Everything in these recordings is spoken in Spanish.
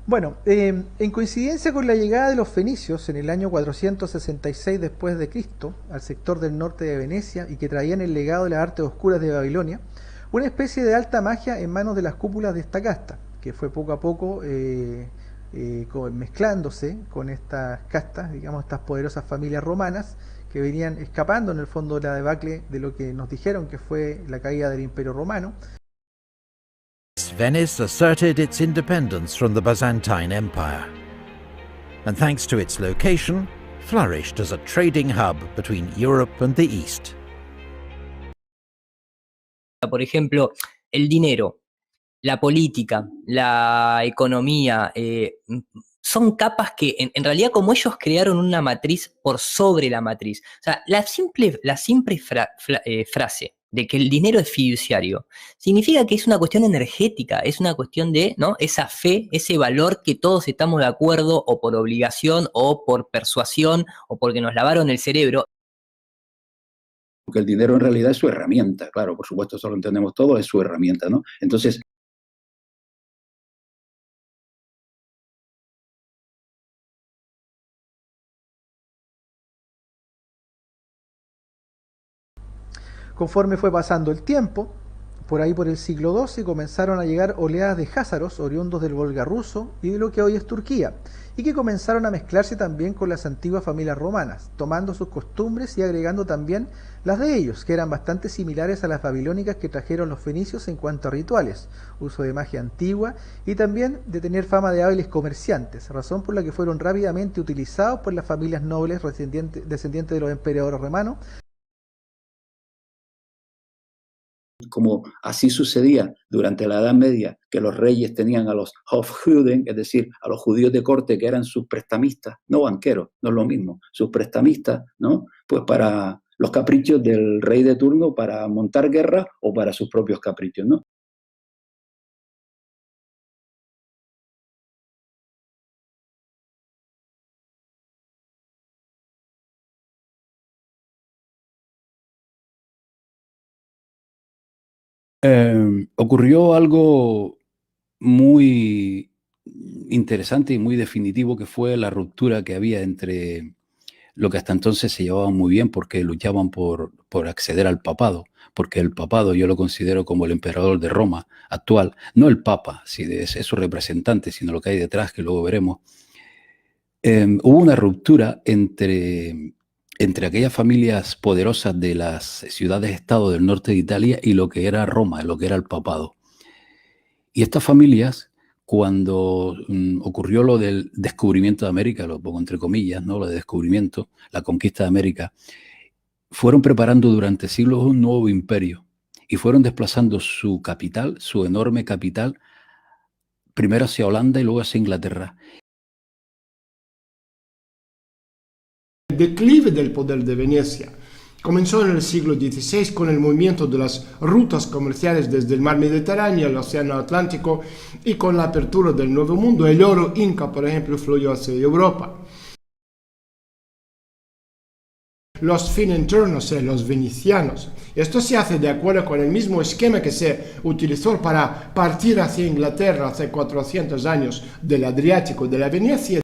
Bueno, en coincidencia con la llegada de los fenicios en el año 466 después de Cristo al sector del norte de Venecia y que traían el legado de las artes oscuras de Babilonia, una especie de alta magia en manos de las cúpulas de esta casta, que fue poco a poco mezclándose con estas castas, digamos, estas poderosas familias romanas que venían escapando en el fondo de la debacle de lo que nos dijeron que fue la caída del Imperio Romano. Venice asserted its independence from the Byzantine Empire, and thanks to its location, flourished as a trading hub between Europe and the East. Por ejemplo, el dinero, la política, la economía, son capas que en realidad como ellos crearon una matriz por sobre la matriz. O sea, la simple frase de que el dinero es fiduciario significa que es una cuestión energética, es una cuestión de, ¿no?, esa fe, ese valor que todos estamos de acuerdo o por obligación o por persuasión o porque nos lavaron el cerebro. Porque el dinero en realidad es su herramienta, claro, por supuesto, eso lo entendemos todo, es su herramienta, ¿no? Entonces, Conforme fue pasando el tiempo, por ahí por el siglo XII comenzaron a llegar oleadas de jázaros oriundos del Volga ruso y de lo que hoy es Turquía, y que comenzaron a mezclarse también con las antiguas familias romanas, tomando sus costumbres y agregando también las de ellos, que eran bastante similares a las babilónicas que trajeron los fenicios en cuanto a rituales, uso de magia antigua y también de tener fama de hábiles comerciantes, razón por la que fueron rápidamente utilizados por las familias nobles descendientes de los emperadores romanos. como así sucedía durante la Edad Media, que los reyes tenían a los Hofjuden, es decir, a los judíos de corte que eran sus prestamistas, no banqueros, no es lo mismo, sus prestamistas, ¿no? Pues para los caprichos del rey de turno, para montar guerra o para sus propios caprichos, ¿no? Ocurrió algo muy interesante y muy definitivo, que fue la ruptura que había entre lo que hasta entonces se llevaban muy bien porque luchaban por acceder al papado, porque el papado yo lo considero como el emperador de Roma actual, no el papa, si es su representante, sino lo que hay detrás, que luego veremos. Hubo una ruptura entre aquellas familias poderosas de las ciudades-estado del norte de Italia y lo que era Roma, lo que era el papado. Y estas familias, cuando ocurrió lo del descubrimiento de América, lo pongo entre comillas, ¿no?, lo de descubrimiento, la conquista de América, fueron preparando durante siglos un nuevo imperio y fueron desplazando su capital, su enorme capital, primero hacia Holanda y luego hacia Inglaterra. El declive del poder de Venecia comenzó en el siglo XVI con el movimiento de las rutas comerciales desde el mar Mediterráneo al Océano Atlántico y con la apertura del Nuevo Mundo. El oro inca, por ejemplo, fluyó hacia Europa. Los fininturnos, los venecianos. Esto se hace de acuerdo con el mismo esquema que se utilizó para partir hacia Inglaterra hace 400 años del Adriático, de la Venecia.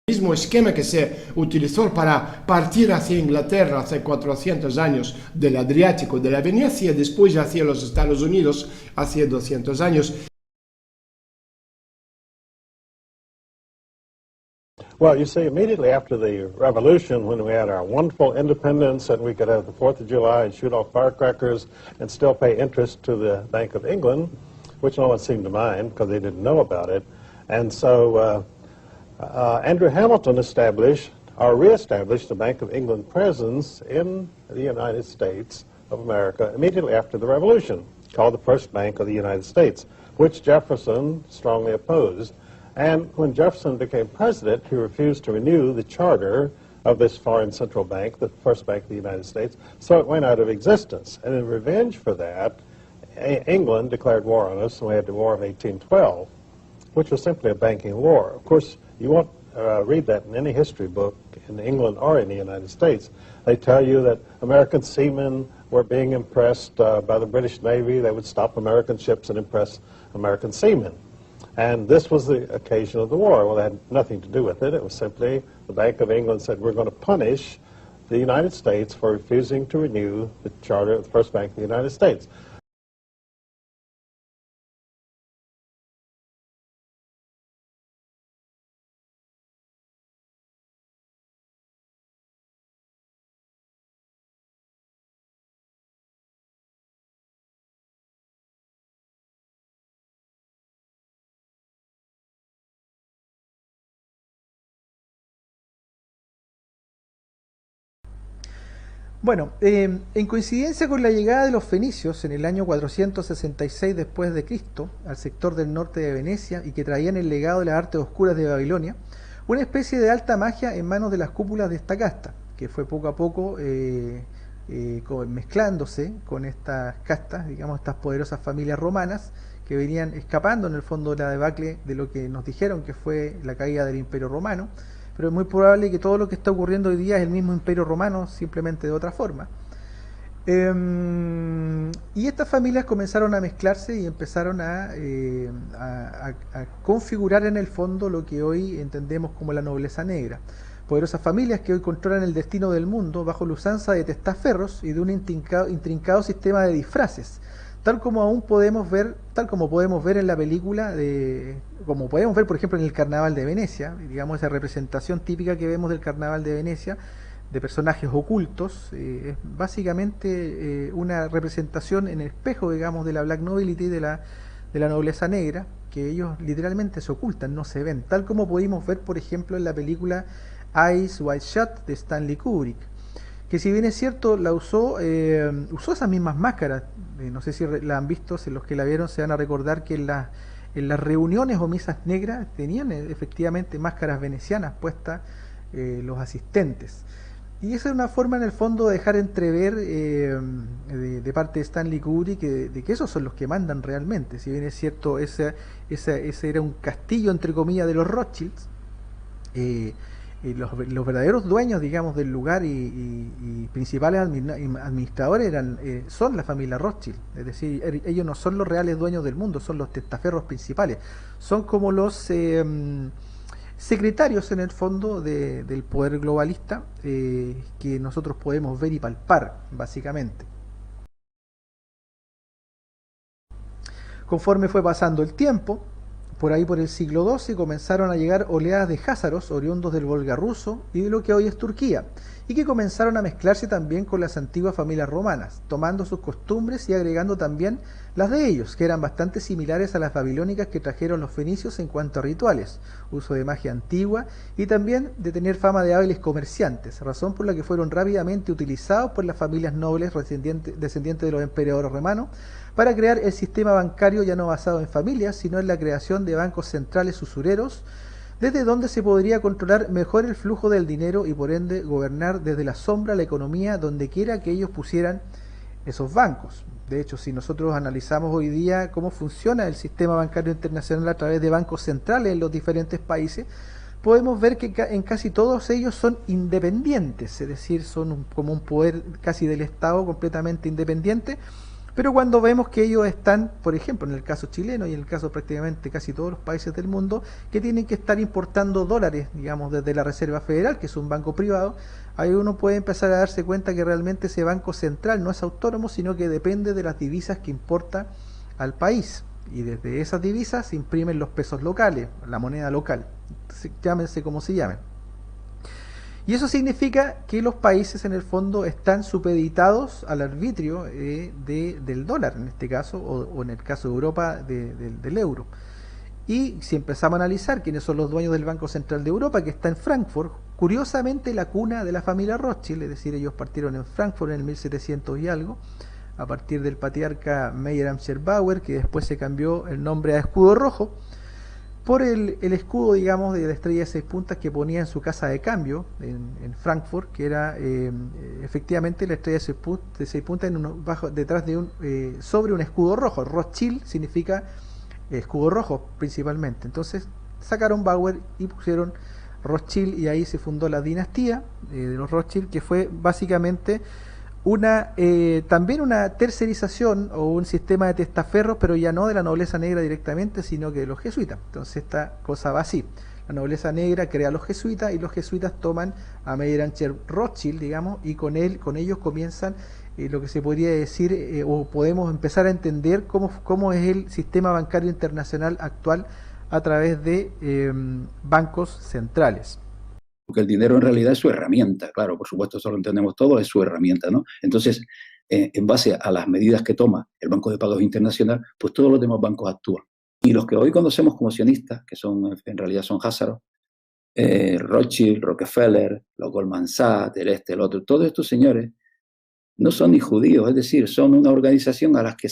Mismo esquema que se utilizó para partir hacia Inglaterra hace 400 años del Adriático, de la Venecia, después hacia los Estados Unidos hace 200 años. Well, you see, immediately after the Revolution, when we had our wonderful independence and we could have the 4th of July and shoot off firecrackers and still pay interest to the Bank of England, which no one seemed to mind because they didn't know about it. And so Andrew Hamilton established or reestablished the Bank of England presence in the United States of America immediately after the Revolution, called the First Bank of the United States, which Jefferson strongly opposed. And when Jefferson became president, he refused to renew the charter of this foreign central bank, the First Bank of the United States, so it went out of existence. And in revenge for that, England declared war on us, and we had the War of 1812, which was simply a banking war. Of course, you want read that in any history book in England or in the United States. They tell you that American seamen were being impressed by the British Navy. They would stop American ships and impress American seamen. And this was the occasion of the war. Well, it had nothing to do with it. It was simply the Bank of England said, we're going to punish the United States for refusing to renew the charter of the First Bank of the United States. Bueno, en coincidencia con la llegada de los fenicios en el año 466 después de Cristo al sector del norte de Venecia y que traían el legado de las artes oscuras de Babilonia, una especie de alta magia en manos de las cúpulas de esta casta, que fue poco a poco mezclándose con estas castas, digamos, estas poderosas familias romanas que venían escapando en el fondo de la debacle de lo que nos dijeron que fue la caída del Imperio Romano. Pero es muy probable que todo lo que está ocurriendo hoy día es el mismo Imperio Romano, simplemente de otra forma. Y estas familias comenzaron a mezclarse y empezaron a configurar en el fondo lo que hoy entendemos como la nobleza negra. Poderosas familias que hoy controlan el destino del mundo bajo la usanza de testaferros y de un intrincado sistema de disfraces, tal como podemos ver en la película, como podemos ver por ejemplo en el Carnaval de Venecia, digamos esa representación típica que vemos del Carnaval de Venecia, de personajes ocultos, es básicamente una representación en espejo, digamos, de la Black Nobility, de la nobleza negra, que ellos literalmente se ocultan, no se ven, tal como pudimos ver por ejemplo en la película Eyes Wide Shut de Stanley Kubrick, que si bien es cierto, usó esas mismas máscaras. No sé si la han visto, si los que la vieron se van a recordar que en las reuniones o misas negras tenían efectivamente máscaras venecianas puestas los asistentes. Y esa es una forma en el fondo de dejar entrever de parte de Stanley Kubrick de que esos son los que mandan realmente. Si bien es cierto, ese era un castillo entre comillas de los Rothschilds, los verdaderos dueños, digamos, del lugar y principales administradores son la familia Rothschild. Es decir, ellos no son los reales dueños del mundo, son los testaferros principales. Son como los secretarios, en el fondo, del poder globalista que nosotros podemos ver y palpar, básicamente. Conforme fue pasando el tiempo, por ahí por el siglo XII comenzaron a llegar oleadas de házaros oriundos del Volga ruso y de lo que hoy es Turquía, y que comenzaron a mezclarse también con las antiguas familias romanas, tomando sus costumbres y agregando también las de ellos, que eran bastante similares a las babilónicas que trajeron los fenicios en cuanto a rituales, uso de magia antigua y también de tener fama de hábiles comerciantes, razón por la que fueron rápidamente utilizados por las familias nobles descendientes de los emperadores romanos para crear el sistema bancario ya no basado en familias, sino en la creación de bancos centrales usureros, desde donde se podría controlar mejor el flujo del dinero y por ende gobernar desde la sombra la economía donde quiera que ellos pusieran esos bancos. De hecho, si nosotros analizamos hoy día cómo funciona el sistema bancario internacional a través de bancos centrales en los diferentes países, podemos ver que en casi todos ellos son independientes, es decir, son como un poder casi del Estado completamente independiente. Pero cuando vemos que ellos están, por ejemplo, en el caso chileno y en el caso prácticamente casi todos los países del mundo, que tienen que estar importando dólares, digamos, desde la Reserva Federal, que es un banco privado, ahí uno puede empezar a darse cuenta que realmente ese banco central no es autónomo, sino que depende de las divisas que importa al país. Y desde esas divisas se imprimen los pesos locales, la moneda local, llámense como se llamen. Y eso significa que los países en el fondo están supeditados al arbitrio del dólar, en este caso, o en el caso de Europa del euro. Y si empezamos a analizar quiénes son los dueños del Banco Central de Europa, que está en Frankfurt, curiosamente la cuna de la familia Rothschild, es decir, ellos partieron en Frankfurt en el 1700 y algo, a partir del patriarca Meyer Amschel-Bauer, que después se cambió el nombre a Escudo Rojo, por el escudo, digamos, de la estrella de 6 puntas que ponía en su casa de cambio en Frankfurt, que era efectivamente la estrella de 6 puntas detrás de sobre un escudo rojo. Rothschild significa escudo rojo principalmente. Entonces sacaron Bauer y pusieron Rothschild, y ahí se fundó la dinastía de los Rothschild, que fue básicamente también una tercerización o un sistema de testaferros, pero ya no de la nobleza negra directamente, sino que de los jesuitas. Entonces esta cosa va así: la nobleza negra crea a los jesuitas y los jesuitas toman a Meyerabend Rothschild, digamos, y con ellos comienzan lo que se podría decir, o podemos empezar a entender cómo es el sistema bancario internacional actual a través de bancos centrales. Porque el dinero en realidad es su herramienta, claro, por supuesto, eso lo entendemos todo, es su herramienta, ¿no? Entonces, en base a las medidas que toma el Banco de Pagos Internacional, pues todos los demás bancos actúan. Y los que hoy conocemos como sionistas, que en realidad son Házaros, Rothschild, Rockefeller, los Goldman Sachs, el otro, todos estos señores no son ni judíos, es decir, son una organización a la que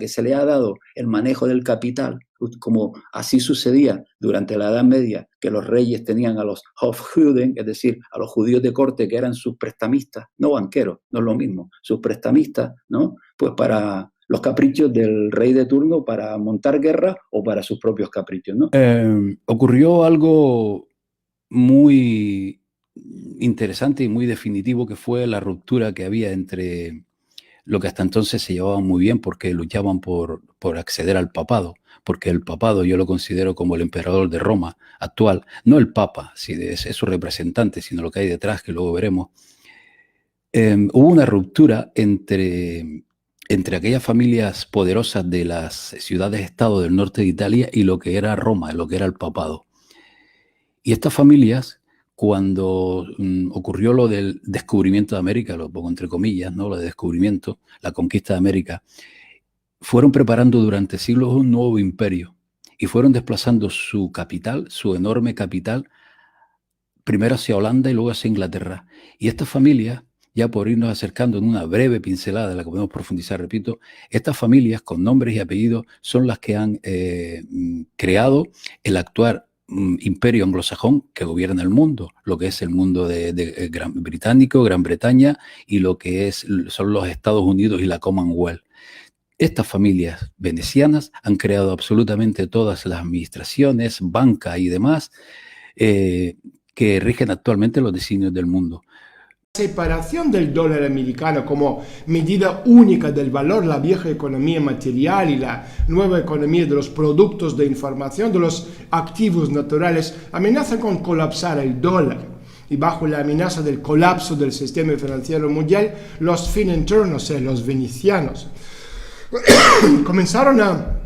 se le ha dado el manejo del capital, como así sucedía durante la Edad Media, que los reyes tenían a los Hofjuden, es decir, a los judíos de corte que eran sus prestamistas, no banqueros, no es lo mismo, sus prestamistas, ¿no? Pues para los caprichos del rey de turno, para montar guerra o para sus propios caprichos, ¿no? Ocurrió algo muy interesante y muy definitivo, que fue la ruptura que había entre lo que hasta entonces se llevaban muy bien porque luchaban por acceder al papado, porque el papado yo lo considero como el emperador de Roma actual, no el papa, es su representante, sino lo que hay detrás, que luego veremos. Hubo una ruptura entre aquellas familias poderosas de las ciudades-estado del norte de Italia y lo que era Roma, lo que era el papado. Y estas familias, cuando ocurrió lo del descubrimiento de América, lo pongo entre comillas, ¿no? Lo de descubrimiento, la conquista de América, fueron preparando durante siglos un nuevo imperio y fueron desplazando su capital, su enorme capital, primero hacia Holanda y luego hacia Inglaterra. Y estas familias, ya por irnos acercando en una breve pincelada de la que podemos profundizar, repito, estas familias con nombres y apellidos son las que han creado el actual imperio anglosajón que gobierna el mundo, lo que es el mundo de británico, Gran Bretaña, y lo que son los Estados Unidos y la Commonwealth. Estas familias venecianas han creado absolutamente todas las administraciones, banca y demás que rigen actualmente los designios del mundo. Separación del dólar americano como medida única del valor, la vieja economía material y la nueva economía de los productos de información, de los activos naturales, amenaza con colapsar el dólar. Y bajo la amenaza del colapso del sistema financiero mundial, los Fininturn, o sea, los venecianos, comenzaron a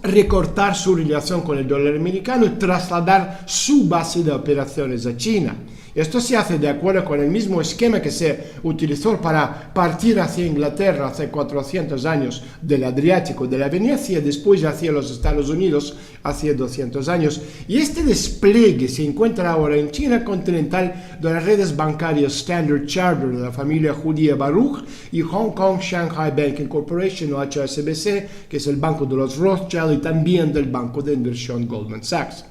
recortar su relación con el dólar americano y trasladar su base de operaciones a China. Esto se hace de acuerdo con el mismo esquema que se utilizó para partir hacia Inglaterra hace 400 años del Adriático, de la Venecia, después hacia los Estados Unidos hace 200 años. Y este despliegue se encuentra ahora en China continental de las redes bancarias Standard Chartered de la familia judía Baruch y Hong Kong Shanghai Banking Corporation o HSBC, que es el banco de los Rothschild y también del banco de inversión Goldman Sachs.